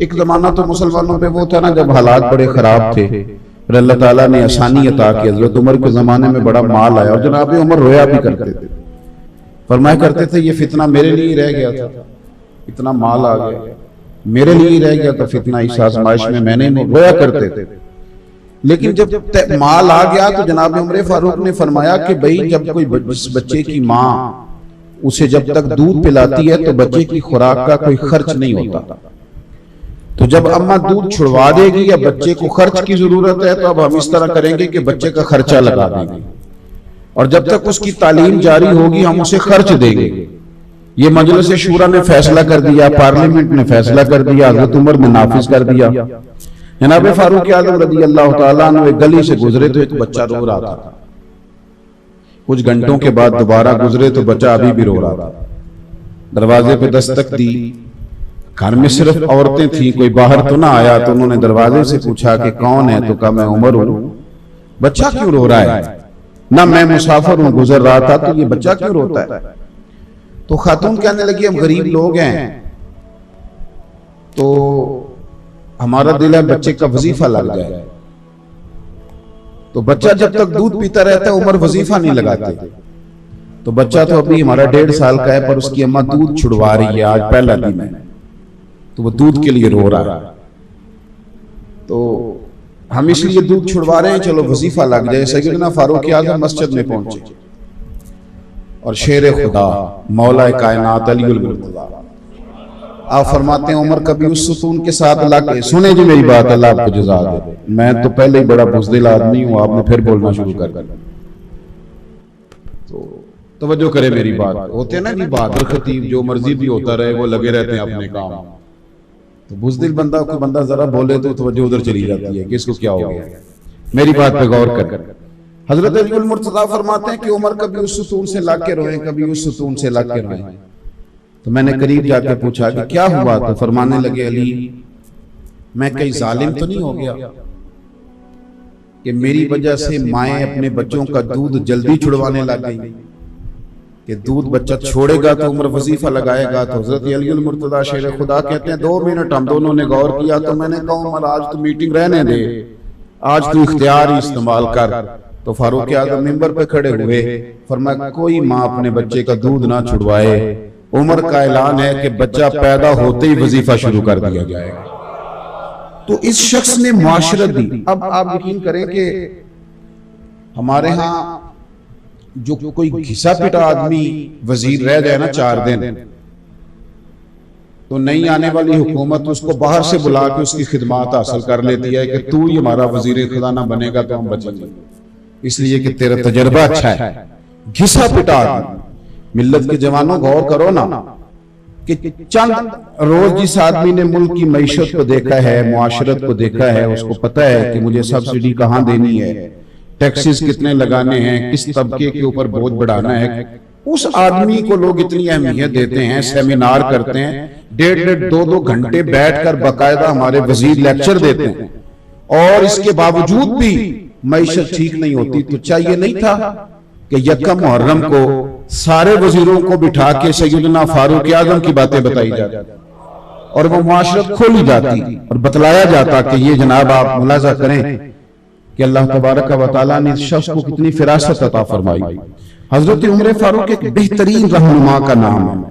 ایک زمانہ تو مسلمانوں پہ وہ تھا نا جب حالات بڑے خراب تھے، پھر اللہ تعالیٰ نے آسانی عطا کی۔ حضرت عمر کے زمانے میں بڑا مال آیا اور جناب عمر رویا بھی کرتے تھے، فرمایا کرتے تھے یہ فتنہ میرے لیے ہی رہ گیا تھا، اتنا مال آ گیا میرے لیے ہی رہ گیا تھا فتنہ، اس آزمائش میں میں نے رویا کرتے تھے۔ لیکن جب مال آ گیا تو جناب عمر فاروق نے فرمایا کہ بھئی جب کوئی بچے کی ماں اسے جب تک دودھ پلاتی ہے تو بچے کی خوراک کا کوئی خرچ نہیں ہوتا، تو جب اماں دودھ چھڑوا دے گی یا بچے کو خرچ کی ضرورت ہے تو اب ہم اس طرح کریں گے کہ بچے کا خرچہ لگا دیں گے، اور جب تک اس کی تعلیم جاری ہوگی ہم اسے خرچ دیں گے۔ یہ مجلس شورا نے فیصلہ کر دیا، پارلیمنٹ نے فیصلہ کر دیا، حضرت عمر نے نافذ کر دیا۔ جناب فاروق اعظم رضی اللہ تعالیٰ عنہ ایک گلی سے گزرے تو ایک بچہ رو رہا تھا، کچھ گھنٹوں کے بعد دوبارہ گزرے تو بچہ ابھی بھی رو رہا تھا۔ دروازے پہ دستک دی، گھر میں صرف عورتیں تھیں، کوئی باہر تو نہ آیا، تو انہوں نے دروازے سے پوچھا کہ کون ہے؟ تو کہا میں عمر ہوں۔ بچہ کیوں رو رہا ہے؟ نہ میں مسافر ہوں، گزر رہا تھا، تو یہ بچہ کیوں روتا ہے؟ تو خاتون کہنے لگی ہم غریب لوگ ہیں تو ہمارا دل ہے بچے کا وظیفہ لگ جائے، تو بچہ جب تک دودھ پیتا رہتا ہے عمر وظیفہ نہیں لگاتے، تو بچہ تو ابھی ہمارا 1.5 سال کا ہے پر اس کی اماں دودھ چھڑوا رہی ہے، آج پہلا دن ہے تو وہ دودھ کے لیے رو رہا ہے، تو ہم اس لیے دودھ چھڑوا رہے ہیں چلو وظیفہ لگ جائے۔ سیدنا فاروق اعظم مسجد میں پہنچے اور شیر خدا مولا کائنات علی المرتضی آپ فرماتے ہیں عمر کبھی اس ستون کے ساتھ اللہ کے سنیں جی میری بات، اللہ آپ کو جزا دے، میں تو پہلے ہی بڑا بزدل آدمی ہوں، آپ نے پھر بولنا شروع کر دیا، تو توجہ کرے میری بات۔ ہوتے ہیں نا جی بہادر خطیب جو مرضی بھی ہوتا رہے وہ لگے رہتے ہیں اپنے کام، تو بزدل بندہ کوئی بندہ ذرا بولے تو توجہ ادھر چلی جاتی ہے کہ اس کو کیا ہو گیا۔ میری بات پہ غور کر۔ حضرت علی المرتضی فرماتے ہیں کہ عمر کبھی اس ستون سے لگ کے روئیں، کبھی اس ستون سے لگ کے روئیں، تو میں نے قریب جا کے پوچھا کہ کیا ہوا؟ تو فرمانے لگے علی میں کئی ظالم تو نہیں ہو گیا کہ میری وجہ سے مائیں اپنے بچوں کا دودھ جلدی چھڑوانے لگ گئی کہ دودھ بچہ چھوڑے گا تو عمر وظیفہ لگائے گا۔ تو حضرت علی المرتضی شیر خدا کہتے ہیں 2 منٹ ہم دونوں نے غور کیا، تو میں نے کہا عمر آج تو میٹنگ رہنے دے، آج تو اختیار ہی استعمال کر۔ تو فاروق اعظم منبر پہ کھڑے ہوئے، فرمایا کوئی ماں اپنے بچے کا دودھ نہ چھڑوائے، عمر کا اعلان ہے کہ بچہ پیدا ہوتے ہی وظیفہ شروع کر دیا جائے گا۔ تو اس شخص نے معاشرت دی۔ اب آپ یقین کریں کہ ہمارے ہاں جو کوئی گھسا پٹا آدمی وزیر رہ جائے نا 4 دن، تو نئی آنے والی حکومت اس کو باہر سے بلا کے اس کی خدمات حاصل کر لیتی ہے کہ تو ہی ہمارا وزیر خزانہ بنے گا تو ہم بچیں گے، اس لیے کہ تیرا تجربہ اچھا ہے۔ گھسا پٹا آدمی، ملت کے جوانوں غور کرو نا کہ چند روز جس آدمی نے ملک کی معیشت کو دیکھا ہے، معاشرت کو دیکھا ہے، اس کو پتہ ہے کہ مجھے سبسڈی کہاں دینی ہے، ٹیکسز کتنے لگانے ہیں، کس طبقے کے اوپر بوجھ بڑھانا ہے، اس آدمی کو لوگ اتنی اہمیت دیتے ہیں، سیمینار کرتے ہیں، 1.5-2 گھنٹے بیٹھ کر باقاعدہ ہمارے وزیر لیکچر دیتے ہیں، اور اس کے باوجود بھی معیشت ٹھیک نہیں ہوتی۔ تو چاہیے نہیں تھا کہ یکم محرم کو سارے وزیروں کو بٹھا کے سیدنا فاروق اعظم کی باتیں بتائی جاتی اور وہ معاشرت کھولی جاتی اور بتلایا جاتا کہ یہ جناب آپ ملاحظہ کریں کہ اللہ تبارک و تعالیٰ نے اس شخص کو کتنی فراست عطا فرمائی۔ حضرت عمر فاروق ایک بہترین رہنما کا نام ہے۔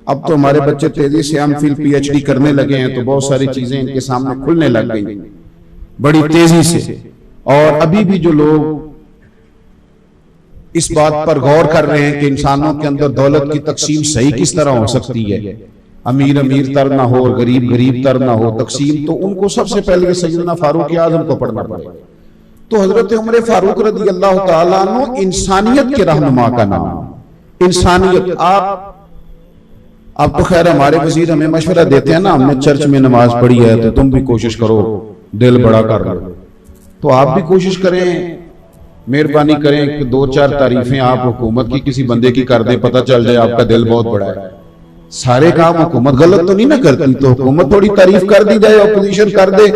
اب تو ہمارے بچے تیزی سے ہم فل پی ایچ ڈی کرنے لگے ہیں تو بہت ساری چیزیں ان کے سامنے کھلنے لگ گئی بڑی تیزی سے، اور ابھی بھی جو لوگ اس بات پر غور کر رہے ہیں کہ انسانوں کے اندر دولت کی تقسیم صحیح کس طرح ہو سکتی ہے، امیر امیر تر نہ ہو اور غریب غریب تر نہ ہو تقسیم، تو ان کو سب سے پہلے سیدنا فاروق اعظم کو پڑھنا پڑے۔ تو حضرت عمر فاروق رضی اللہ تعالیٰ عنہ انسانیت کے رہنما کا نام، انسانیت۔ آپ تو خیر ہمارے وزیر ہمیں مشورہ دیتے ہیں نا، ہم نے چرچ میں نماز پڑھی ہے تو تم بھی کوشش کرو دل بڑا کر لو، تو آپ بھی کوشش کریں، مہربانی کریں کہ 2-4 تعریفیں آپ حکومت کی کسی بندے کی کر دیں، پتہ چل جائے آپ کا دل بہت بڑا ہے۔ سارے کام حکومت غلط تو نہیں نہ کرتی، تو حکومت تھوڑی تعریف کر دی جائے، اپوزیشن کر دے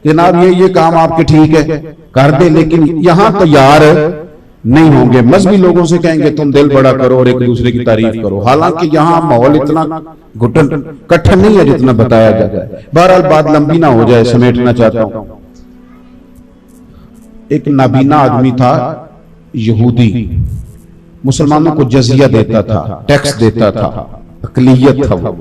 جناب یہ کام آپ کے ٹھیک ہے کر دے، لیکن یہاں تیار نہیں ہوں گے. مذہبی لوگوں سے کہیں گے تم دل بڑا کرو اور ایک دوسرے کی تعریف کرو. حالانکہ یہاں ماحول اتنا کٹھن نہیں ہے جتنا بتایا جاتا ہے. بہرحال بات لمبی نہ ہو جائے, سمیٹنا چاہتا ہوں. ایک نابینا آدمی تھا یہودی, مسلمانوں کو جزیہ دیتا تھا, ٹیکس دیتا تھا, اقلیت تھا وہ.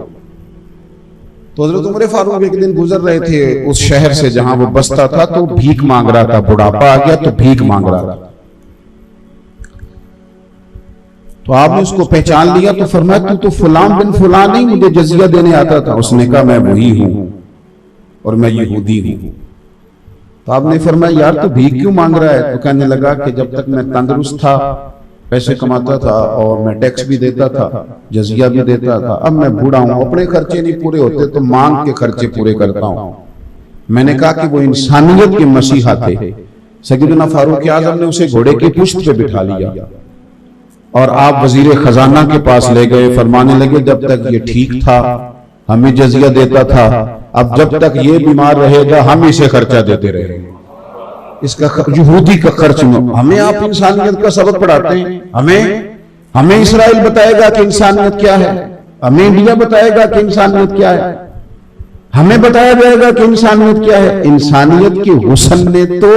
تو حضرت عمر فاروق ایک دن گزر رہے تھے اس شہر سے جہاں وہ بستا تھا, تو بھیک مانگ رہا تھا. بڑھاپا آ گیا تو بھیک مانگ رہا تھا. تو آپ نے اس کو پہچان لیا تو فرمایا تو فلان بن فلان نہیں, مجھے جزیہ دینے آتا تھا. اس نے کہا میں وہی ہوں اور میں یہودی ہوں. تو آپ نے فرمایا یار تو بھیک کیوں مانگ رہا ہے؟ تو کہنے لگا کہ جب تک میں تندرست تھا, پیسے کماتا تھا اور میں ٹیکس بھی دیتا تھا, جزیہ بھی دیتا تھا. اب میں بوڑھا ہوں, اپنے خرچے نہیں پورے ہوتے تو مانگ کے خرچے پورے کرتا ہوں. میں نے کہا کہ وہ انسانیت کے مسیحا تھے. سیدنا فاروق اعظم نے اسے گھوڑے کی پشت پہ بٹھا لیا اور آپ وزیر خزانہ کے پاس لے گئے. فرمانے لگے جب تک یہ ٹھیک تھا ہمیں جزیہ دیتا تھا, اب جب تک یہ بیمار رہے گا ہم اسے خرچہ دیتے رہیں گے. اس کا یہودی کا خرچ ہمیں آپ انسانیت کا سبق پڑھاتے ہیں. ہمیں اسرائیل بتائے گا کہ انسانیت کیا ہے, ہمیں انڈیا بتائے گا کہ انسانیت کیا ہے, ہمیں بتایا جائے گا کہ انسانیت کیا ہے. انسانیت کے حسن نے تو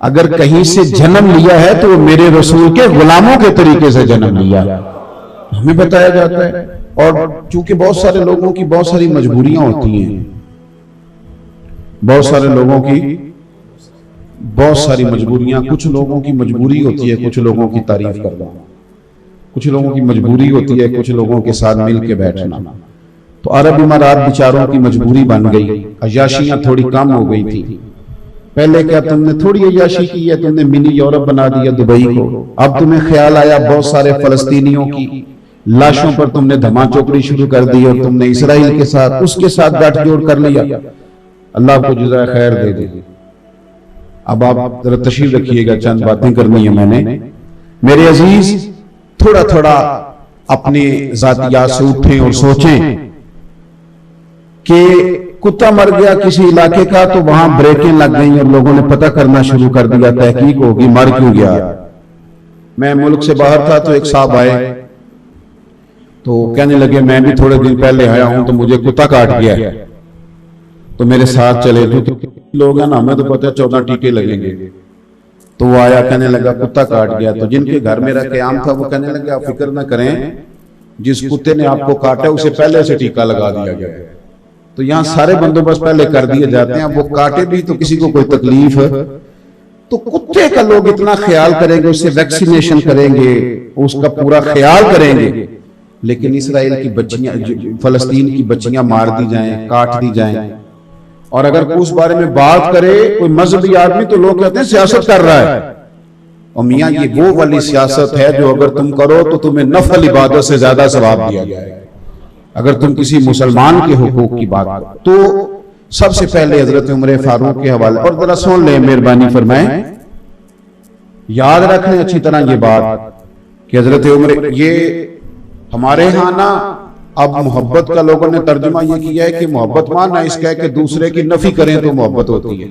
اگر کہیں سے جنم لیا ہے تو وہ میرے رسول کے غلاموں کے طریقے سے جنم لیا ہے, ہمیں بتایا جاتا ہے. اور چونکہ بہت سارے لوگوں کی بہت ساری مجبوریاں ہوتی ہیں, بہت سارے لوگوں کی بہت ساری مجبوریاں, کچھ لوگوں کی مجبوری ہوتی ہے کچھ لوگوں کی تعریف کرنا, کچھ لوگوں کی مجبوری ہوتی ہے کچھ لوگوں کے ساتھ مل کے بیٹھنا. تو عرب امارات بیچاروں کی مجبوری بن گئی, عیاشیاں تھوڑی کم ہو گئی تھی. پہلے کیا تم نے تھوڑی عیاشی کی ہے, تم نے منی یورپ بنا دیا دبئی کو. اب تمہیں خیال آیا بہت سارے فلسطینیوں کی لاشوں پر تم نے دھما چوکڑی شروع کر دی اور تم نے اسرائیل کے ساتھ اس کے ساتھ گٹھ جوڑ کر لیا. اللہ کو جزائے خیر دے دے. اب آپ ذرا تشریف رکھیے گا, چند باتیں کرنی ہیں میں نے. میرے عزیز تھوڑا تھوڑا اپنے ذاتیات سے اٹھیں اور سوچیں کہ کتا مر گیا کسی علاقے کا تو وہاں بریکیں لگ گئیں اور لوگوں نے پتہ کرنا شروع کر دیا, تحقیق ہوگی مر کیوں گیا. میں ملک سے باہر تھا تو ایک صاحب آئے تو کہنے لگے میں بھی تھوڑے دن پہلے آیا ہوں تو مجھے کتا کاٹ گیا ہے. تو میرے ساتھ چلے جو لوگ ہیں نا, ہمیں تو پتہ ہے 14 ٹیکے لگیں گے. تو وہ آیا کہنے لگا کتا کاٹ گیا. تو جن کے گھر میرا قیام تھا وہ کہنے لگے آپ فکر نہ کریں, جس کتے نے آپ کو کاٹا اسے پہلے سے ٹیکا لگا دیا گیا. تو یہاں سارے بندوبست پہلے کر دیے جاتے ہیں. وہ کاٹے بھی تو کسی کو کوئی تکلیف تو کتے کا لوگ اتنا خیال کریں گے, اس سے ویکسینیشن کریں گے, اس کا پورا خیال کریں گے. لیکن اسرائیل کی بچیاں, فلسطین کی بچیاں مار دی جائیں, کاٹ دی جائیں, اور اگر کوئی اس بارے میں بات کرے کوئی مذہبی آدمی تو لوگ کہتے ہیں سیاست کر رہا ہے. اور میاں یہ وہ والی سیاست ہے جو اگر تم کرو تو تمہیں نفل عبادت سے زیادہ ثواب دیا جائے گا. اگر تم کسی مسلمان کے حقوق کی بات کرو تو سب سے پہلے حضرت عمر فاروق کے حوالے, اور ذرا سن لیں مہربانی فرمائیں, یاد رکھیں اچھی طرح یہ بات کہ حضرت عمر, یہ ہمارے ہاں نا اب محبت کا لوگوں نے ترجمہ یہ کیا ہے کہ محبت ماننا اس کا ہے کہ دوسرے کی نفی کریں تو محبت ہوتی ہے.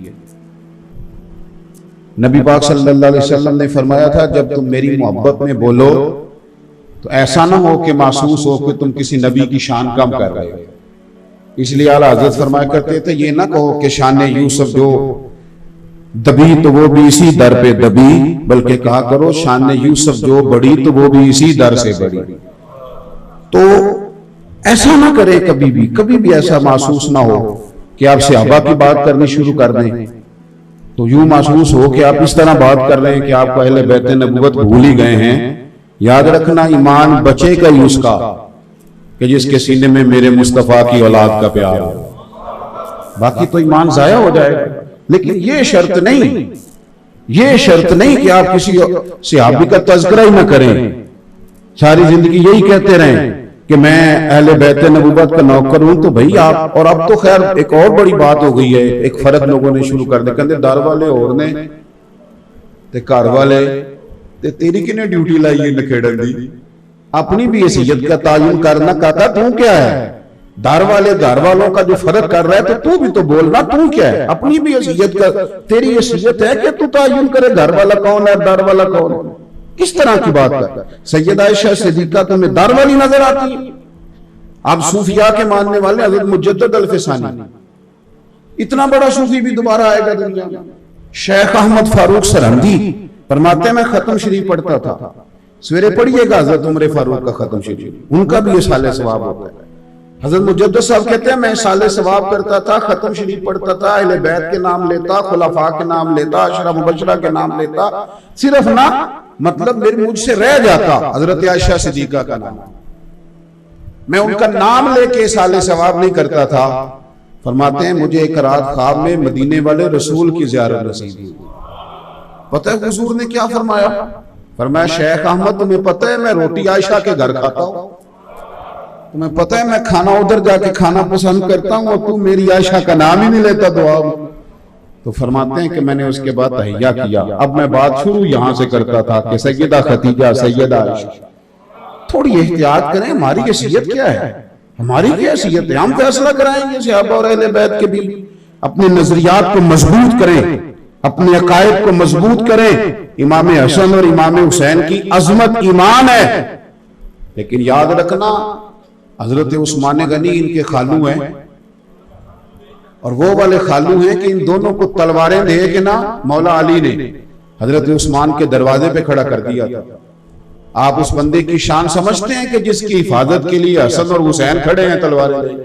نبی پاک صلی اللہ علیہ وسلم نے فرمایا تھا جب تم میری محبت میں بولو تو ایسا نہ ہو کہ محسوس ہو کہ تم کسی نبی کی شان کم کر رہے ہو. اس لیے اعلیٰ حضرت فرمایا کرتے تھے یہ نہ کہو کہ شان یوسف جو دبی تو وہ بھی اسی در پہ دبی, بلکہ کہا کرو شان یوسف جو بڑی تو وہ بھی اسی در سے بڑی. تو ایسا نہ کرے کبھی بھی ایسا محسوس نہ ہو کہ آپ صحابہ کی بات کرنی شروع کر دیں تو یوں محسوس ہو کہ آپ اس طرح بات کر رہے ہیں کہ آپ کو اہل بیت نبوت بھول ہی گئے ہیں. یاد رکھنا ایمان بچے کا ہی اس کا کہ جس کے سینے میں میرے مصطفیٰ کی اولاد کا پیار ہو, باقی تو ایمان ضائع ہو جائے گا. لیکن یہ شرط نہیں کہ آپ کسی صحابی کا تذکرہ ہی نہ کریں, ساری زندگی یہی کہتے رہیں کہ میں اہل بیت نبوت کا نوکر ہوں. تو بھئی آپ, اور اب تو خیر ایک اور بڑی بات ہو گئی ہے, ایک فرق لوگوں نے شروع کر دیا, کہتے دار والے اور نے تے گھر والے تے تیری کنے ڈیوٹی لائی ہے نکھیڑن دی, اپنی بھی حیثیت کا تعین کرنا. کہتا تو کیا ہے, دار والے دار والوں کا جو فرق کر رہا ہے تو بھی تو بولنا, تو کیا ہے, اپنی بھی حیثیت کا, تیری حیثیت ہے کہ تو تعین کرے گھر والا کون ہے دار والا کون ہے. کس طرح کی بات کر؟ سیدہ عائشہ صدیقہ تمہیں دار والی نظر آتی ہے؟ آپ صوفیاء کے ماننے والے حضرت مجدد الفسانی، اتنا بڑا صوفی بھی دوبارہ آئے گا دنیا میں۔ شیخ احمد فاروق سرہندی فرماتے ہیں میں ختم شریف پڑھتا تھا، سویرے پڑھیے گا حضرت عمر فاروق کا ختم شریف، ان کا بھی یہ سال ثواب ہوتا ہے۔ حضرت مجدد صاحب کہتے ہیں میں سال ثواب کرتا تھا، ختم شریف پڑھتا تھا، اہل بیت کے نام لیتا، خلفاء کے نام لیتا، عشرہ مبشرہ کے نام لیتا، صرف نہ مطلب مجھ سے رہ جاتا حضرت عائشہ صدیقہ کا نام، میں ان کا نام لے کے سال ثواب نہیں کرتا تھا۔ فرماتے ہیں مجھے ایک رات خواب میں مدینے والے رسول کی زیارت نصیب ہوئی۔ پتہ ہے حضور نے کیا فرمایا؟ فرمایا شیخ احمد تمہیں پتہ ہے میں روٹی عائشہ کے گھر کھاتا ہوں، تمہیں پتہ ہے میں کھانا ادھر جا کے کھانا پسند کرتا ہوں اور تو میری عائشہ کا نام ہی نہیں لیتا دعا میں۔ تو فرماتے ہیں کہ میں نے اس کے بعد تحیہ کیا، اب میں بات شروع یہاں سے کرتا تھا کہ سیدہ خدیجہ، سیدہ عائشہ، تھوڑی احتیاط کریں، ہماری حیثیت کیا ہے، ہماری کیا حیثیت ہے، ہم فیصلہ کرائیں گے صحابہ اور اہل بیت کے بھی۔ اپنے نظریات کو مضبوط کریں، اپنے عقائد کو مضبوط کریں۔ امام حسن اور امام حسین کی عظمت ایمان ہے، لیکن یاد رکھنا حضرت عثمان غنی ان کے خالو ہیں، اور وہ والے خالو ہیں کہ ان دونوں کو تلواریں دے کے نا مولا علی نے حضرت عثمان کے دروازے پہ کھڑا کر دیا تھا۔ آپ اس بندے کی شان سمجھتے ہیں کہ جس کی حفاظت کے لیے حسن اور حسین کھڑے ہیں تلواریں لے؟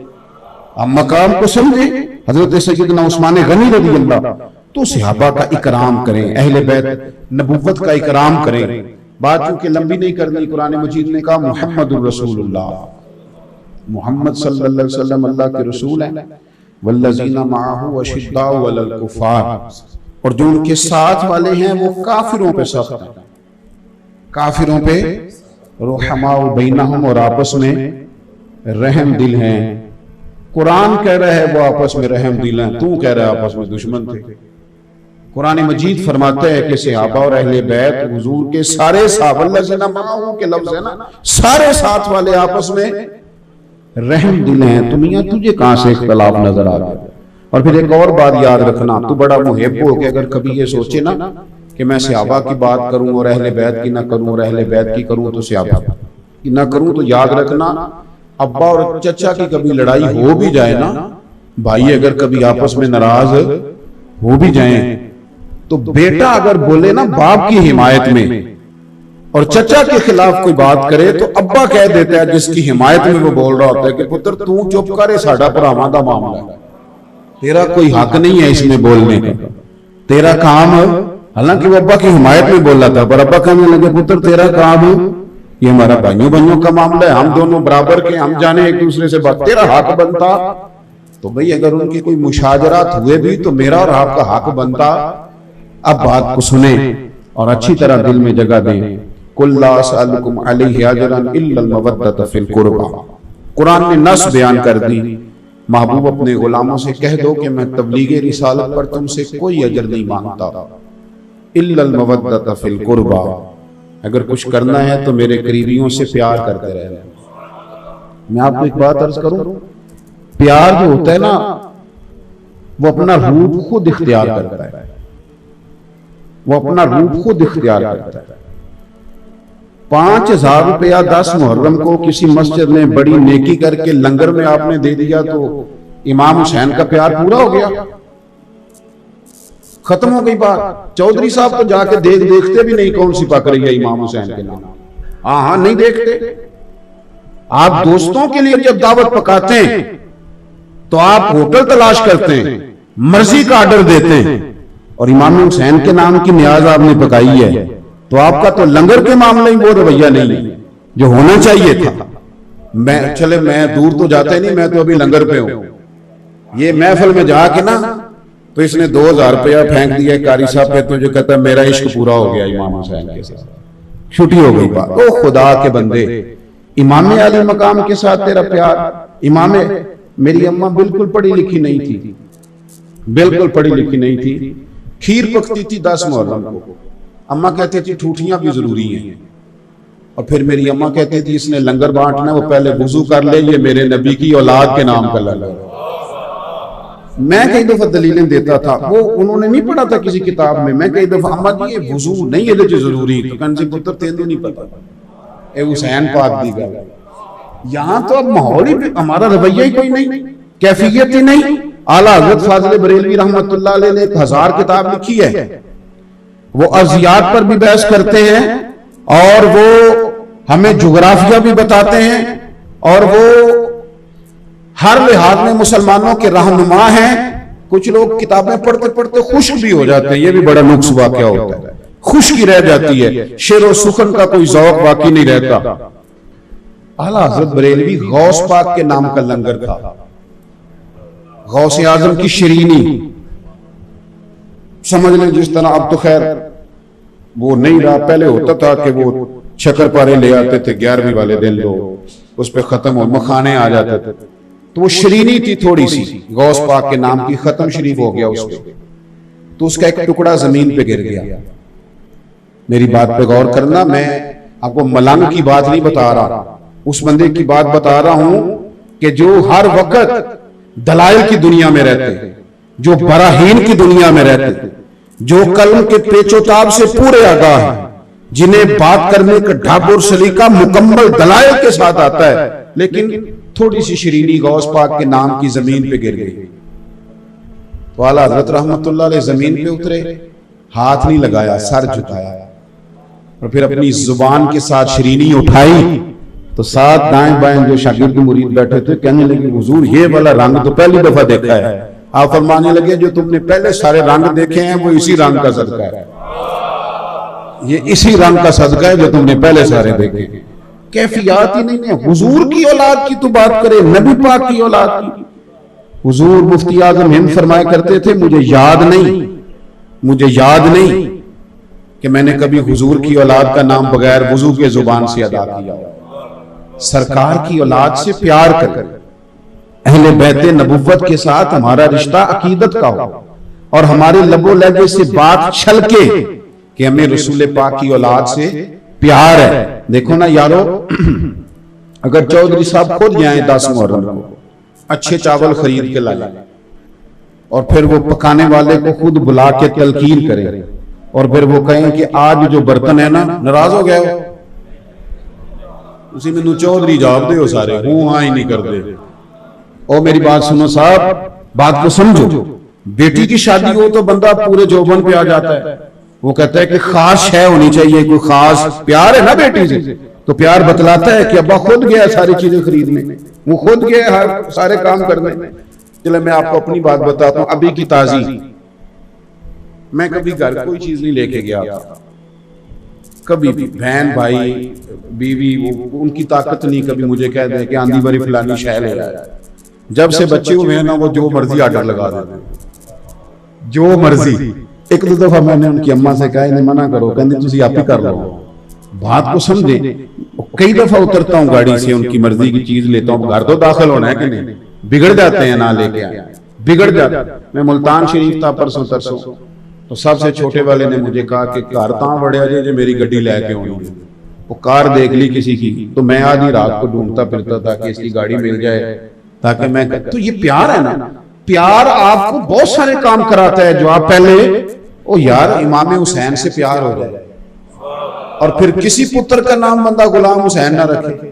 آپ مقام کو سمجھیں، حضرت سیدنا عثمان غنی رضی اللہ، تو صحابہ کا اکرام کریں، اہل بیت نبوت کا اکرام کریں۔ بات چونکہ لمبی نہیں کرنی، قرآن مجید نے کہا محمد الرسول اللہ، محمد صلی اللہ علیہ وسلم اللہ کے رسول ہیں، والذین معہ اشداء علی الکفار، اور جو ان کے ساتھ والے ہیں وہ کافروں پہ سخت ہیں، کافروں پہ رحماء بینہم، اور آپس میں رحم دل ہیں۔ قرآن کہہ رہا ہے وہ آپس میں رحم دل ہیں، تو کہہ رہا ہے آپس میں دشمن تھے۔ قرآن مجید فرماتا ہے کہ صحابہ اور اہل بیت حضور کے سارے صحابہ، والذین معہ کے لفظ ہے نا، سارے ساتھ والے آپس میں رحم دل ہیں۔ تو میاں تجھے کہاں سے اختلاف نظر آ رہا ہے؟ اور پھر ایک اور بات یاد رکھنا، تو بڑا محب ہو کہ اگر کبھی یہ سوچے نا کہ میں صحابہ کی بات کروں اور اہل بیت کی نہ کروں، اور اہل بیت کی کروں تو صحابہ کی نہ کروں، تو یاد رکھنا ابا اور چچا کی کبھی لڑائی ہو بھی جائے نا، بھائی اگر کبھی آپس میں ناراض ہو بھی جائیں، تو بیٹا اگر بولے نا باپ کی حمایت میں اور چچا کے خلاف کوئی بات کرے، تو ابا کہہ دیتا ہے جس کی حمایت میں وہ بول رہا ہوتا ہے کہ پتر تو چپ کرے، ساڈا بھراواں دا معاملہ ہے، تیرا کوئی حق نہیں ہے اس میں بولنے کا، تیرا کام، حالانکہ وہ ابا کی حمایت میں بولا تھا، پر ابا کہنے لگے پتر تیرا کام یہ ہمارا بھائیوں کا معاملہ ہے، ہم دونوں برابر کے، ہم جانے ایک دوسرے سے بات، تیرا حق بنتا۔ تو بھئی اگر ان کی کوئی مشاجرات ہوئے بھی تو میرا اور آپ کا حق بنتا اب بات کو سنیں اور اچھی طرح دل میں جگہ دیں۔ قُلْ لَا أَسْأَلُكُمْ عَلَيْهِ أَجْرًا إِلَّا الْمَوَدَّةَ فِي الْقُرْبَى، قرآن نے نص بیان کر دی، محبوب اپنے غلاموں سے کہہ دو کہ میں تبلیغ رسالت پر تم سے کوئی اجر نہیں مانگتا، إِلَّا الْمَوَدَّةَ فِي الْقُرْبَى، اگر کچھ کرنا ہے تو میرے قریبیوں سے پیار کرتے رہے۔ میں آپ کو ایک بات عرض کروں، پیار جو ہوتا ہے نا وہ اپنا روپ خود اختیار کرتا ہے، وہ اپنا روپ خود اختیار کرتا ہے۔ 5000 روپیہ 10 محرم کو کسی مسجد میں بڑی نیکی کر کے لنگر میں آپ نے دے دیا تو امام حسین کا پیار پورا ہو گیا، ختم ہو گئی بات۔ چودھری صاحب تو جا کے دیکھتے بھی نہیں کون سی پک رہی ہے امام حسین کے نام، ہاں نہیں دیکھتے۔ آپ دوستوں کے لیے جب دعوت پکاتے ہیں تو آپ ہوٹل تلاش کرتے ہیں، مرضی کا آرڈر دیتے ہیں، اور امام حسین کے نام کی نیاز آپ نے پکائی ہے تو آپ کا تو لنگر کے معاملے میں وہ رویہ نہیں ہے جو ہونا چاہیے تھا۔ میں دور تو جاتے نہیں، میں تو ابھی لنگر پہ ہوں، یہ محفل میں جا کے نا تو اس نے 2000 روپیہ پھینک دیا قاری صاحب پہ، تو جو کہتا ہے میرا عشق پورا ہو گیا امام حسین کے ساتھ، چھٹی ہو گئی بات۔ او خدا کے بندے، امام علی مقام کے ساتھ تیرا پیار۔ میری اماں بالکل پڑھی لکھی نہیں تھی، بالکل پڑھی لکھی نہیں تھی، کھیر پکتی تھی 10 محرم کو، اماں کہتی تھی ٹھوٹیاں بھی ضروری ہیں، اور پھر میری اماں کہتی تھی اس نے لنگر بانٹنا وہ پہلے وضو کر لے، یہ میرے نبی کی اولاد کے نام کا لنگر۔ میں کئی دفعہ دلیلیں دیتا تھا، وہ انہوں نے نہیں پڑھا تھا کسی کتاب میں کئی دفعہ اما جی یہ وضو نہیں یہ جو ضروری تو کہنے سے پتر تینوں نہیں پتا اے حسین پاک دی گل، یہاں تو اب ماحول ہی ہمارا رویہ ہی کوئی نہیں، کیفیت ہی نہیں۔ اعلیٰ حضرت فاضل بریلوی رحمت اللہ علیہ نے 1000 کتاب لکھی ہے، وہ ارضیات پر بھی بحث کرتے ہیں اور وہ ہمیں جغرافیہ بھی بتاتے ہیں اور وہ ہر لحاظ میں مسلمانوں کے رہنما ہیں۔ کچھ لوگ کتابیں پڑھتے پڑھتے خشک بھی ہو جاتے ہیں، یہ بھی بڑا نقص واقعہ ہوتا ہے، خشکی رہ جاتی ہے، شعر و سخن کا کوئی ذوق باقی نہیں رہتا۔ اعلیٰ حضرت بریلوی غوث پاک کے نام کا لنگر تھا، غوث اعظم کی شرینی سمجھ لیں، جس طرح اب تو خیر وہ نہیں رہا، پہلے ہوتا تھا کہ وہ شکر پارے لے آتے تھے 11ویں والے دن، لوگ اس پہ ختم ہو مکھانے آ جاتے تھے، تو وہ شرینی تھی تھوڑی سی، غوث پاک کے نام کی، ختم شریف ہو گیا اس پہ، تو اس کا ایک ٹکڑا زمین پہ گر گیا۔ میری بات پہ غور کرنا، میں آپ کو ملنگ کی بات نہیں بتا رہا، اس بندے کی بات بتا رہا ہوں کہ جو ہر وقت دلائل کی دنیا میں رہتے، جو براہین کی دنیا میں رہتے، جو قلم کے پیچ و تاب سے پورے آگاہ ہیں، جنہیں بات کرنے کا ڈھب اور سلیقہ مکمل دلائل کے ساتھ آتا ہے، لیکن تھوڑی سی شرینی غوث پاک کے نام کی زمین پہ گر گئی، تو اعلیٰ حضرت رحمت اللہ علیہ زمین پہ اترے، ہاتھ نہیں لگایا، سر جھکایا اور پھر اپنی زبان کے ساتھ شرینی اٹھائی، تو ساتھ دائیں بائیں جو شاگرد مرید بیٹھے تھے کہنے لگے حضور یہ والا رنگ تو پہلی دفعہ دیکھا ہے۔ آپ فرمانے لگے جو تم نے پہلے سارے رنگ دیکھے ہیں وہ اسی رنگ کا صدقہ ہے، یہ اسی رنگ کا صدقہ ہے جو تم نے پہلے سارے دیکھے ہیں۔ کیفیات ہی نہیں ہے، حضور کی اولاد کی تو بات کرے، نبی پاک کی اولاد کی۔ حضور مفتی اعظم ہند فرمایا کرتے تھے مجھے یاد نہیں کہ میں نے کبھی حضور کی اولاد کا نام بغیر وضو کے زبان سے ادا کیا۔ سرکار کی اولاد سے پیار کر، اہل بیت نبوت کے ساتھ ہمارا رشتہ عقیدت کا ہو اور ہمارے لب و لہجے سے بات چھلکے کہ ہمیں رسول پاک کی اولاد سے پیار ہے۔ دیکھو نا یارو، اگر چودھری صاحب خود جائیں 10 محرم کو اچھے چاول خرید کے لائیں اور پھر وہ پکانے والے کو خود بلا کے تلقین کریں اور پھر وہ کہیں کہ آج جو برتن ہے نا ناراض ہو گیا ہو، اسی میں چودھری جواب دے ہو سارے ہوں ہاں ہی نہیں کر دے۔ اور میری بات سنو صاحب، بات کو سمجھو، بیٹی کی شادی ہو تو بندہ پورے جوبن پہ آ جاتا ہے، وہ کہتا ہے کہ خاص شے ہونی چاہیے، کوئی خاص پیار ہے نا بیٹی سے، تو پیار بتلاتا ہے کہ ابا خود گیا ساری چیزیں خریدنے، وہ خود گیا سارے کام کرنے۔ چلے میں آپ کو اپنی بات بتاتا ہوں، ابھی کی تازی، میں کبھی گھر کوئی چیز نہیں لے کے گیا تھا، کبھی بھی بہن بھائی بیوی ان کی طاقت نہیں کبھی مجھے کہہ دے کہ آندھی باری فلانی شے لے آیا۔ جب سے بچے ہوئے ہیں نا وہ جو مرضی آرڈر لگا دیتے ہیں، جو مرضی۔ ایک دو دفعہ میں نے ان کی اماں سے کہا انہیں منع کرو، کہنے تسی آپ ہی کر لو، بات کو سمجھے۔ کئی دفعہ اترتا ہوں گاڑی سے، ان کی مرضی کی چیز لیتا ہوں، گھر تو داخل ہونا ہے کہ نہیں، بگڑ جاتے ہیں نہ لے کے آئے، بگڑ جاتے۔ میں ملتان شریف تھا پرسوں ترسوں، تو سب سے چھوٹے والے نے مجھے کہا کہ کار تاں بڑے آجے جو میری گڈی لے کے ہونی ہے۔ وہ کار دیکھ لی کسی کی، تو میں آدھی رات کو ڈھونڈتا پھرتا تھا کہ اس کی گاڑی مل جائے تاکہ میں، تو یہ پیار ہے نا، پیار آپ کو بہت سارے کام کراتا ہے جو آپ پہلے او یار امام حسین سے پیار ہو جائے، اور پھر کسی پتر کا نام بندہ غلام حسین نہ رکھے،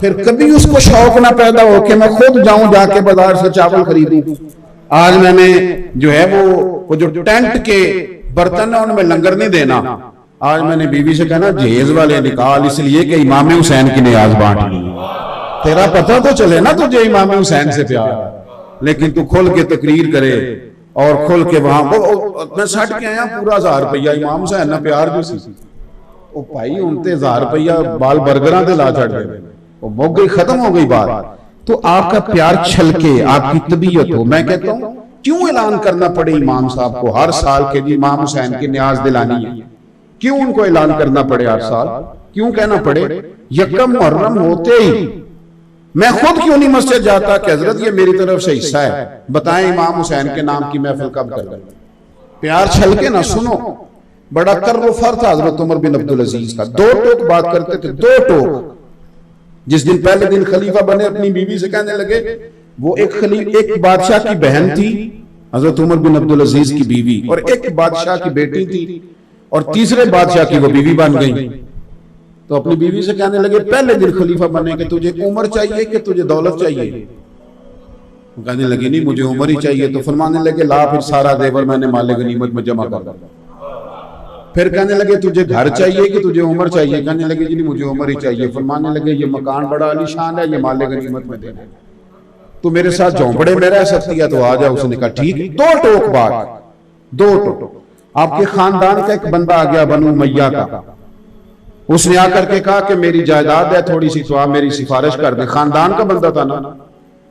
پھر کبھی اس کو شوق نہ پیدا ہو کہ میں خود جاؤں جا کے بازار سے چاول خریدوں۔ آج میں نے جو ہے وہ جو ٹینٹ کے برتن ہیں ان میں لنگر نہیں دینا، آج میں نے بیوی سے کہنا جہیز والے نکال، اس لیے کہ امام حسین کی نیاز بانٹنی، تیرا پتہ تو چلے نا تجھے امام حسین سے پیار، لیکن تو کھل کے تقریر کرے اور کھل کے وہاں میں سٹ کے آیا پورا 1000 روپیہ امام حسین نہ پیار جو سی، او بھائی انتے 1000 روپیہ بال برگراں دے لا چھڑ دے، وہ موگ گئی، ختم ہو گئی بات۔ تو آپ کا پیار چھلکے، آپ کی طبیعت ہو۔ میں کہتا ہوں کیوں اعلان کرنا پڑے امام صاحب کو ہر سال کے جی امام حسین کی نیاز دلانی ہے، کیوں ان کو اعلان کرنا پڑے ہر سال، کیوں کہنا پڑے؟ یکم محرم ہوتے ہی میں خود کیوں نہیں مسجد جاتا کہ حضرت یہ میری طرف سے حصہ ہے، بتائیں امام حسین کے نام کی محفل کب کر دیں؟ پیار چھلکے نہ سنو۔ بڑا کر و فر تھا حضرت عمر بن عبدالعزیز کا، 2 ٹوک بات کرتے تھے، 2 ٹوک۔ جس دن پہلے دن خلیفہ بنے اپنی بیوی سے کہنے لگے وہ ایک بادشاہ کی بہن تھی حضرت عمر بن عبدالعزیز کی بیوی، اور ایک بادشاہ کی بیٹی تھی، اور تیسرے بادشاہ کی وہ بیوی بن گئی۔ تو اپنی بیوی سے کہنے لگے پہلے دن خلیفہ بننے کہ تجھے عمر چاہیے کہ تجھے دولت چاہیے؟ وہ کہنے لگی نہیں مجھے عمر ہی چاہیے۔ تو فرمانے لگے لا پھر سارا زیور میں نے مال غنیمت میں جمع کر دیا۔ پھر کہنے لگے تجھے گھر چاہیے کہ تجھے عمر چاہیے؟ کہنے لگے جی مجھے عمر ہی چاہیے۔ فرمانے لگے یہ مکان بڑا عالی شان ہے، یہ مال غنیمت میں دینا، تو میرے ساتھ جھونپڑے میں رہ سکتی ہے تو آ جاؤ۔ اس نے کہا ٹھیک۔ دو ٹوک بات، دو ٹوک۔ آپ کے خاندان کا ایک بندہ آ گیا بنو امیہ کا، اس نے آ کر کے کہا کہ میری جائیداد ہے تھوڑی سی، تو آپ میری سفارش کر دیں۔ خاندان کا بندہ تھا نا۔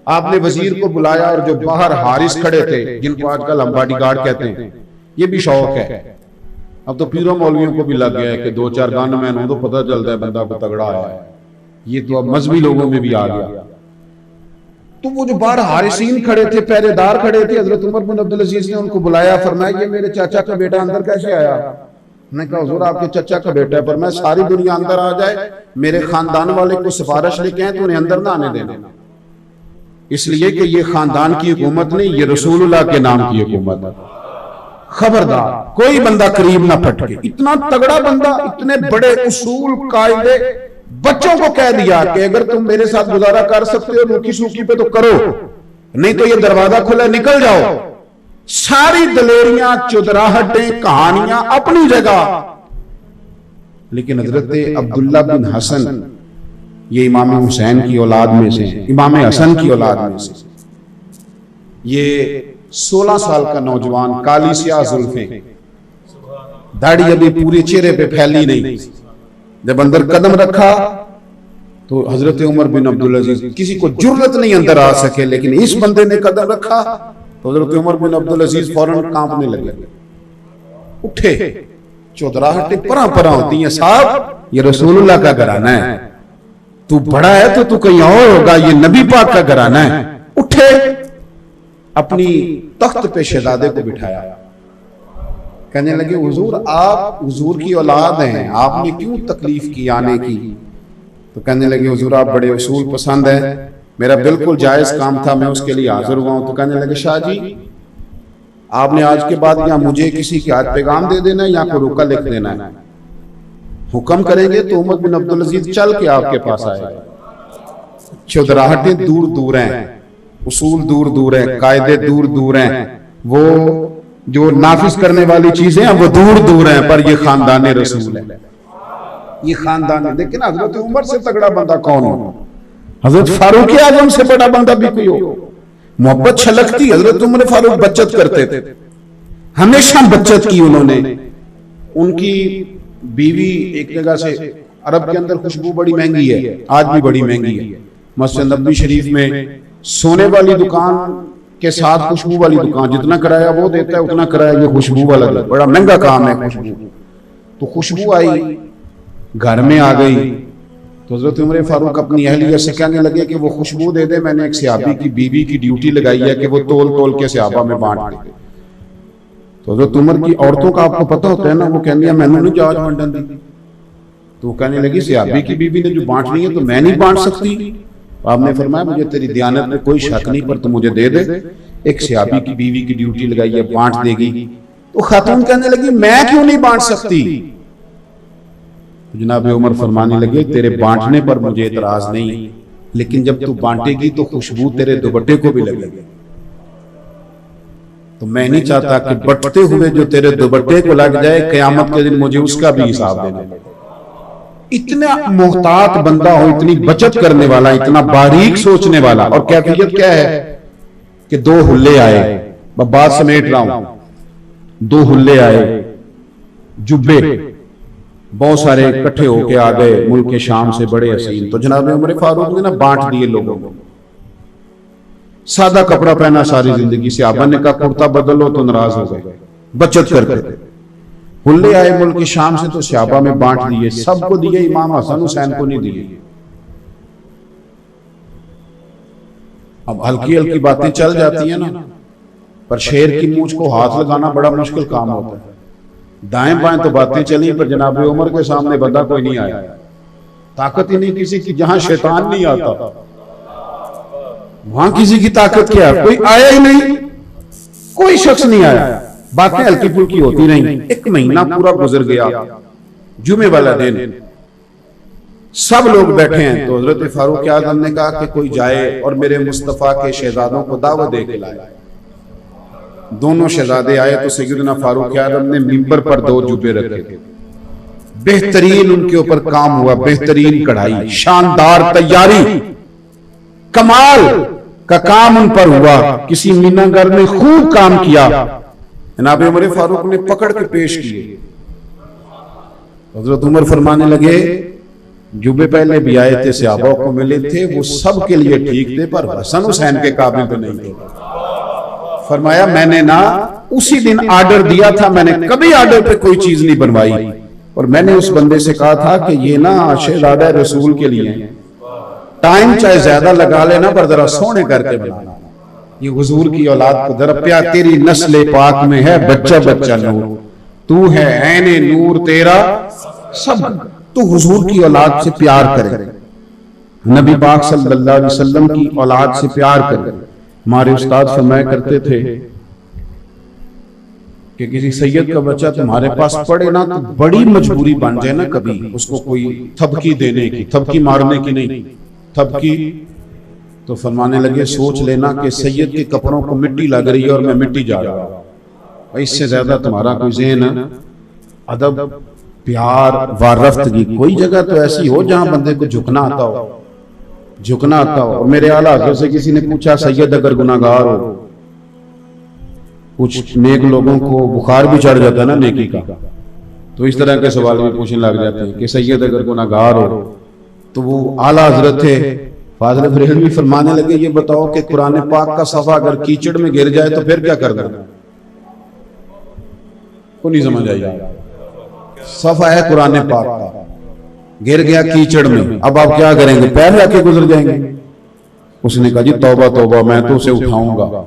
آپ نے وزیر کو بلایا، اور جو باہر حارس کھڑے تھے جن کو آج کل ہم باڈی گارڈ کہتے ہیں، یہ بھی شوق ہے۔ اب تو پیروں مولویوں کو بھی لگ گیا ہے کہ دو چار گن مین ہوں تو پتہ چلتا ہے بندہ کو تگڑا ہے، یہ تو اب مذہبی لوگوں میں بھی آ گیا۔ تو وہ جو باہر حارسین کھڑے تھے، پہرے دار کھڑے تھے، حضرت عمر بن عبدالعزیز نے ان کو بلایا، فرمایا یہ میرے چاچا کا بیٹا اندر کیسے آیا؟ میں نے کہا حضور آپ کے چچا کا بیٹا ہے، فرمایا ساری دنیا اندر آ جائے، میرے خاندان والے کو سفارش لے کے ہیں تو انہیں اندر نہ آنے دینا، اس لیے کہ یہ خاندان کی حکومت نہیں، یہ رسول اللہ کے نام کی حکومت ہے۔ خبردار کوئی بندہ قریب نہ پھٹکے۔ اتنا تگڑا بندہ، اتنے بڑے اصول قاعدے، بچوں کو کہہ دیا کہ اگر تم میرے ساتھ گزارا کر سکتے ہو روکی سوکی پہ تو کرو، نہیں تو یہ دروازہ کھلا نکل جاؤ۔ ساری دلیریاں، چودراہٹیں، کہانیاں اپنی جگہ، لیکن حضرت عبداللہ بن حسن، یہ امام حسین کی اولاد میں سے، امام حسن کی اولاد میں سے، یہ 16 سال کا نوجوان، کالی سیاہ زلفیں، داڑھی ابھی پورے چہرے پہ پھیلی نہیں، جب اندر قدم رکھا تو حضرت عمر بن عبدالعزیز کسی کو جرأت نہیں اندر آ سکے، لیکن اس بندے نے قدم رکھا تو حضرت عمر بن عبدالعزیز فوراً کانپنے لگے، اٹھے۔ چودراہٹیں پرا پرا ہوتی ہیں، صاحب یہ رسول اللہ کا گھرانہ ہے، تو بڑا ہے تو کہیں اور ہوگا، یہ نبی پاک کا گھرانہ ہے۔ اٹھے، اپنی تخت پہ شہزادے کو بٹھایا، کہنے لگے حضور آپ حضور کی اولاد ہیں، آپ نے کیوں تکلیف کی آنے کی؟ تو کہنے لگے حضور آپ بڑے اصول پسند ہیں، میرا بالکل جائز کام تھا، میں اس کے لیے حاضر ہوا ہوں۔ تو کہنے لگے شاہ جی آپ نے آج کے بعد یا مجھے کسی کے ہاتھ پیغام دے دینا ہے یا کوئی رکا لکھ دینا ہے، حکم کریں گے تو عمر بن عبدالعزیز چل کے آپ کے پاس آئے گا۔ چودراہٹیں دور دور ہیں، اصول دور دور ہیں، قاعدے دور دور ہیں، وہ جو نافذ کرنے والی چیزیں ہیں وہ دور دور ہیں، پر یہ خاندان رسول ہے، یہ خاندان ہے۔ لیکن حضرت عمر سے تگڑا بندہ کون ہو؟ حضرت فاروق اعظم سے بڑا بندہ بھی کوئی ہو؟ محبت چھلکتی، حضرت عمر فاروق بچت کرتے تھے، ہمیشہ بچت کی انہوں نے۔ ان کی بیوی ایک جگہ سے، عرب کے اندر خوشبو بڑی مہنگی ہے، آج بھی بڑی مہنگی ہے، مسجد نبوی شریف میں سونے والی دکان کے ساتھ خوشبو والی دکان، جتنا کرایہ وہ دیتا ہے اتنا کرایہ یہ خوشبو والا دیتا ہے، بڑا مہنگا کام ہے خوشبو۔ تو خوشبو آئی، گھر میں آ گئی، تو حضرت عمر فاروق اپنی اہلیہ سے کہنے لگے کہ وہ خوشبو دے دے، میں نے ایک صحابی کی بیوی کی ڈیوٹی لگائی ہے کہ وہ تول تول کے صحابہ میں بانٹ دے۔ تو حضرت عمر کی عورتوں کا آپ کو پتہ ہوتا ہے نا، وہ کہنے ہیں میں نے نہیں جاج منڈن دی، تو وہ کہنے لگی صحابی کی بیوی نے جو بانٹنی ہے تو میں نہیں بانٹ سکتی۔ آپ نے فرمایا مجھے تیری دیانت میں کوئی شک نہیں، پر تو مجھے دے دے، ایک صحابی کی بیوی کی ڈیوٹی لگائی ہے، بانٹ دے گی۔ تو خاتون کہنے لگی میں کیوں نہیں بانٹ سکتی؟ جناب عمر فرمانے لگے تیرے بانٹنے پر مجھے اعتراض نہیں، لیکن جب تو بانٹے گی تو خوشبو تیرے دوپٹے کو بھی لگے گی، تو میں نہیں چاہتا کہ بٹتے ہوئے جو تیرے دوپٹے کو لگ جائے قیامت کے دن مجھے اس کا بھی حساب دینا پڑے۔ اتنا محتاط بندہ ہو، اتنی بچت کرنے والا، اتنا باریک سوچنے والا، اور کیفیت کیا ہے کہ دو حلے آئے، بات سمیٹ رہا ہوں، دو حلے آئے، جبے بہت سارے اکٹھے ہو کے آ گئے ملک شام سے بڑے حسین، تو جناب عمر فاروق نے نا بانٹ دیے لوگوں کو۔ سادہ کپڑا پہنا ساری زندگی، صحابہ نے کہا کرتا بدلو تو ناراض ہو گئے، بچت کرتے تھے۔ حلے آئے ملک شام سے تو صحابہ میں بانٹ دیے، سب کو دیے، امام حسن حسین کو نہیں دیے۔ اب ہلکی ہلکی باتیں چل جاتی ہیں نا، پر شیر کی مونچھ کو ہاتھ لگانا بڑا مشکل کام ہوتا ہے۔ دائیں بائیں تو باتیں چلیں، پر جناب عمر کے سامنے بندہ کوئی نہیں آیا، طاقت ہی نہیں کسی کی، جہاں شیطان نہیں آتا وہاں کسی کی طاقت کیا، کوئی آیا ہی نہیں، کوئی شخص نہیں آیا، باتیں ہلکی پھلکی ہوتی رہیں۔ ایک مہینہ پورا گزر گیا، جمعے والا دن سب لوگ بیٹھے ہیں، تو حضرت فاروق اعظم نے کہا کہ کوئی جائے اور میرے مصطفیٰ کے شہزادوں کو دعوت دے کے لائے۔ دونوں شہزادے آئے تو سیدنا فاروق اعظم نے منبر پر 2 جبے رکھے تھے، بہترین ان کے اوپر کام ہوا، بہترین کڑھائی، شاندار تیاری، کمال کا کام ان پر ہوا۔ کسی مینا گر نے خوب کام کیا، جناب عمر فاروق نے پکڑ کے پیش کیے۔ حضرت عمر فرمانے لگے جبے پہلے بھی آئے تھے، صحابہ کو ملے تھے، وہ سب کے لیے ٹھیک تھے، پر حسن حسین کے قابل تو نہیں تھے۔ فرمایا میں نے نا اسی دن آرڈر دیا تھا، میں نے کبھی آرڈر پہ کوئی چیز نہیں بنوائی، اور میں نے اس بندے سے کہا تھا کہ یہ نا شہزادہ رسول کے لیے ٹائم چاہے زیادہ لگا لینا پر ذرا سونے کر کے بنانا، یہ حضور کی اولاد کو ذرا پیار، تیری نسل پاک میں ہے بچہ بچہ نور، تو ہے عین نور تیرا سب، تو حضور کی اولاد سے پیار کرے، نبی پاک صلی اللہ علیہ وسلم کی اولاد سے پیار کرے۔ ہمارے استاد فرمایا کرتے تھے کہ کسی سید کا بچہ تمہارے پاس پڑے نا تو بڑی مجبوری بن جائے نا کبھی اس کو کوئی تھپکی دینے کی، تھپکی مارنے کی نہیں، تھپکی، تو فرمانے لگے سوچ لینا کہ سید کے کپڑوں کو مٹی لگ رہی ہے اور میں مٹی جا رہا ہوں، اس سے زیادہ تمہارا کوئی ذہن ادب پیار وارفتگی، کوئی جگہ تو ایسی ہو جہاں بندے کو جھکنا آتا ہو، جھکنا آتا ہو۔ اور میرے اعلیٰ حضرت سے کسی نے پوچھا سید اگر گناہگار ہو، کچھ نیک لوگوں کو بخار بھی چڑھ جاتا ہے نا نیکی کا، تو اس طرح کے سوال بھی پوچھنے لگ جاتے ہیں کہ سید اگر گناہگار ہو، تو وہ اعلیٰ حضرت تھے فاضل بریلوی فرمانے لگے یہ بتاؤ کہ قرآن پاک کا صفحہ اگر کیچڑ میں گر جائے تو پھر کیا کرنا؟ کو نہیں سمجھ آئی، صفحہ ہے قرآن پاک کا، گر گیا کیچڑ میں، اب آپ کیا کریں گے؟ پیر جا کے گزر جائیں گے؟ اس نے کہا جی توبہ توبہ، میں تو اسے اٹھاؤں گا،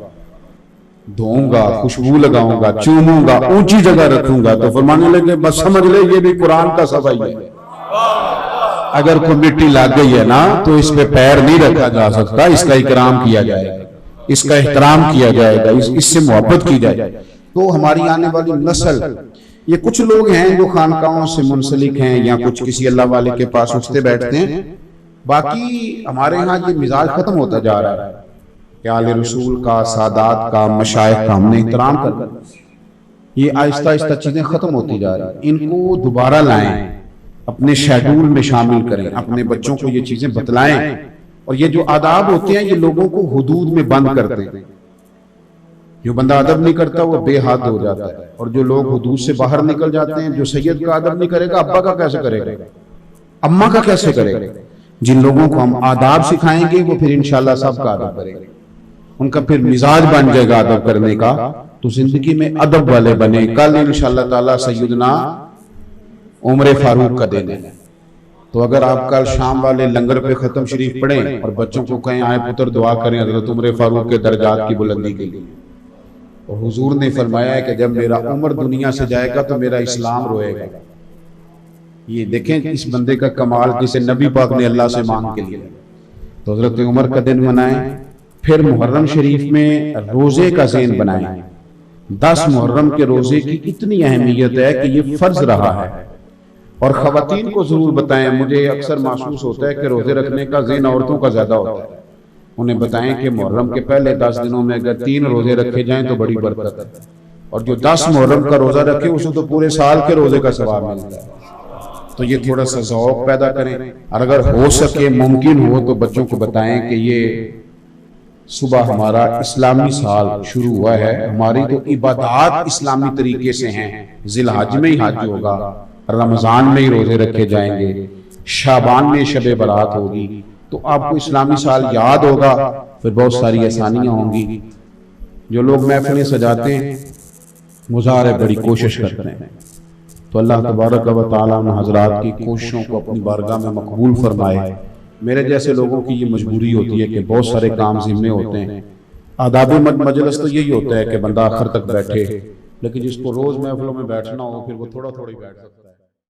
دھوؤں گا، خوشبو لگاؤں گا، چوموں گا، اونچی جگہ رکھوں گا۔ تو فرمانے لگے بس سمجھ لے یہ بھی قرآن کا صفحہ ہی ہے، اگر کوئی مٹی لگ گئی ہے نا تو اس پہ پیر نہیں رکھا جا سکتا، اس کا اکرام کیا جائے گا، اس کا احترام کیا جائے گا، اس سے محبت کی جائے گا۔ تو ہماری آنے والی نسل، یہ کچھ لوگ ہیں جو خانقاہوں سے منسلک ہیں یا کچھ کسی اللہ والے کے پاس اٹھتے بیٹھتے ہیں، باقی ہمارے ہاں یہ مزاج ختم ہوتا جا رہا ہے کہ آل رسول کا، سادات کا، مشائخ کا ہم نے احترام کرنا، یہ آہستہ آہستہ چیزیں ختم ہوتی جا رہی ہیں۔ ان کو دوبارہ لائیں، اپنے شیڈول میں شامل کریں، اپنے بچوں کو یہ چیزیں بتلائیں، اور یہ جو آداب ہوتے ہیں یہ لوگوں کو حدود میں بند کرتے ہیں۔ جو بندہ ادب نہیں کرتا وہ بے حد ہو جاتا ہے، اور جو لوگ حدود سے باہر نکل جاتے ہیں، جو سید کا ادب نہیں کرے گا ابا کا کیسے کرے گا، اماں کا کیسے کرے گا؟ جن لوگوں کو ہم آداب سکھائیں گے وہ پھر انشاءاللہ سب کا ادب کریں گے، ان کا پھر مزاج بن جائے گا ادب کرنے کا، تو زندگی میں ادب والے بنے۔ کل انشاءاللہ تعالی سیدنا عمر فاروق کا دن ہے، تو اگر آپ کل شام والے لنگر پہ ختم شریف پڑھیں اور بچوں کو کہیں آئے پتر دعا کریں حضرت عمر فاروق کے درجات کی بلندی کے لیے، اور حضور نے فرمایا ہے کہ جب میرا عمر دنیا سے جائے گا تو میرا اسلام روئے گا۔ یہ دیکھیں اس بندے کا کمال جسے نبی پاک نے اللہ سے مانگ کے لیا۔ تو حضرت عمر کا دن منائیں، پھر محرم شریف میں روزے کا ذہن بنائیں۔ 10 محرم کے روزے کی اتنی اہمیت ہے کہ یہ فرض رہا ہے، اور خواتین کو ضرور بتائیں۔ مجھے اکثر محسوس ہوتا ہے کہ روزے رکھنے کا ذہن عورتوں کا زیادہ ہوتا ہے، انہیں بتائیں کہ محرم کے پہلے 10 دنوں میں اگر 3 روزے رکھے جائیں تو بڑی برکت ہے، اور جو 10 محرم کا روزہ رکھے اسے تو پورے سال کے روزے کا ثواب ملتا ہے۔ تو یہ تھوڑا سا ذوق پیدا کریں، اور اگر ہو سکے ممکن ہو تو بچوں کو بتائیں کہ یہ صبح ہمارا اسلامی سال شروع ہوا ہے، ہماری تو عبادات اسلامی طریقے سے ہیں، ذی الحج میں ہی حج ہوگا، رمضان میں ہی روزے رکھے جائیں گے، شعبان میں شب برات ہوگی، تو آپ کو اسلامی سال یاد ہوگا، پھر بہت ساری آسانیاں ہوں گی۔ جو لوگ محفلیں سجاتے ہیں مظاہرے بڑی کوشش کرتے ہیں، تو اللہ تبارک و تعالیٰ نے حضرات کی کوششوں کو اپنی بارگاہ میں مقبول فرمائے۔ میرے جیسے لوگوں کی یہ مجبوری ہوتی ہے کہ بہت سارے کام ذمے ہوتے ہیں۔ آداب مجلس تو یہی ہوتا ہے کہ بندہ آخر تک بیٹھے، لیکن جس کو روز محفلوں میں بیٹھنا ہو پھر وہ تھوڑا تھوڑی بیٹھ سکتا ہے۔